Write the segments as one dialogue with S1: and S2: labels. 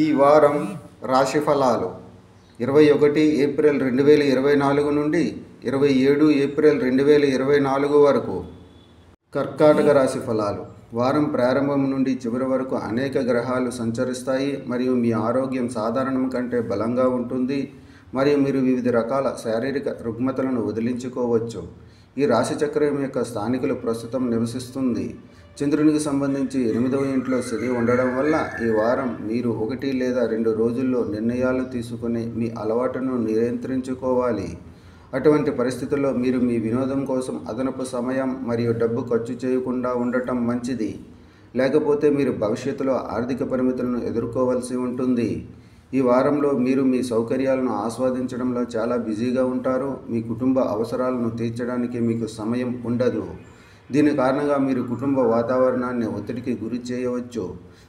S1: ఈ వారం రాశి ఫలాలు 21 ఏప్రిల్ 2024 నుండి 27 ఏప్రిల్ 2024 వరకు. కర్కాటక రాశి ఫలాలు. వారం ప్రారంభం నుండి చివరి వరకు అనేక గ్రహాలు సంచరిస్తాయి మరియు మీ ఆరోగ్యం సాధారణం కంటే బలంగా ఉంటుంది మరియు మీరు వివిధ రకాల శారీరక రుగ్మతలను వదిలించుకోవచ్చు. ఈ రాశి చక్రం యొక్క స్థానికులు ప్రస్తుతం నివసిస్తుంది. చంద్రునికి సంబంధించి 8వ ఇంట్లో శని ఉండడం వల్ల ఈ వారం మీరు 1 లేదా 2 రోజుల్లో నిర్ణయాలు తీసుకుని మీ అలవాటును నియంత్రించుకోవాలి. అటువంటి పరిస్థితుల్లో మీరు మీ వినోదం కోసం అదనపు సమయం మరియు డబ్బు ఖర్చు చేయకుండా ఉండటం మంచిది. లేకపోతే మీరు భవిష్యత్తులో ఆర్థిక పరిమితులను ఎదుర్కోవాల్సి ఉంటుంది. ఈ వారంలో మీరు మీ సౌకర్యాలను ఆస్వాదించడంలో చాలా బిజీగా ఉంటారు. మీ కుటుంబ అవసరాలను తీర్చడానికి మీకు సమయం ఉండదు. దీని కారణంగా మీరు కుటుంబ వాతావరణాన్ని ఒత్తిడికి గురి చేయవచ్చు,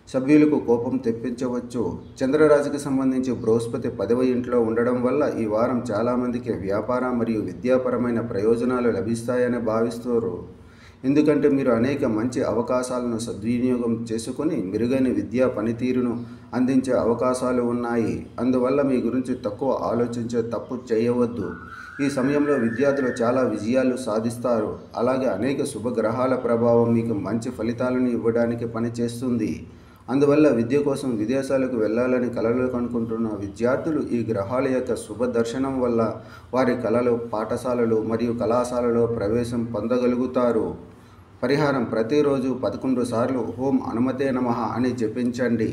S1: సభ్యులకు కోపం తెప్పించవచ్చు. చంద్రరాశికి సంబంధించి బృహస్పతి 10వ ఇంట్లో ఉండడం వల్ల ఈ వారం చాలామందికి వ్యాపార మరియు విద్యాపరమైన ప్రయోజనాలు లభిస్తాయని భావిస్తారు. ఎందుకంటే మీరు అనేక మంచి అవకాశాలను సద్వినియోగం చేసుకుని మెరుగైన విద్యా పనితీరును అందించే అవకాశాలు ఉన్నాయి. అందువల్ల మీ గురించి తక్కువ ఆలోచించే తప్పు చేయవద్దు. ఈ సమయంలో విద్యార్థులు చాలా విజయాలు సాధిస్తారు. అలాగే అనేక శుభగ్రహాల ప్రభావం మీకు మంచి ఫలితాలను ఇవ్వడానికి పనిచేస్తుంది. అందువల్ల విద్య కోసం విదేశాలకు వెళ్ళాలని కలలు కనుకుంటున్న విద్యార్థులు ఈ గ్రహాల యొక్క శుభ దర్శనం వల్ల వారి కళలు, పాఠశాలలు మరియు కళాశాలలో ప్రవేశం పొందగలుగుతారు. పరిహారం: ప్రతిరోజు 11 సార్లు ఓం హనుమతే నమః అని జపించండి.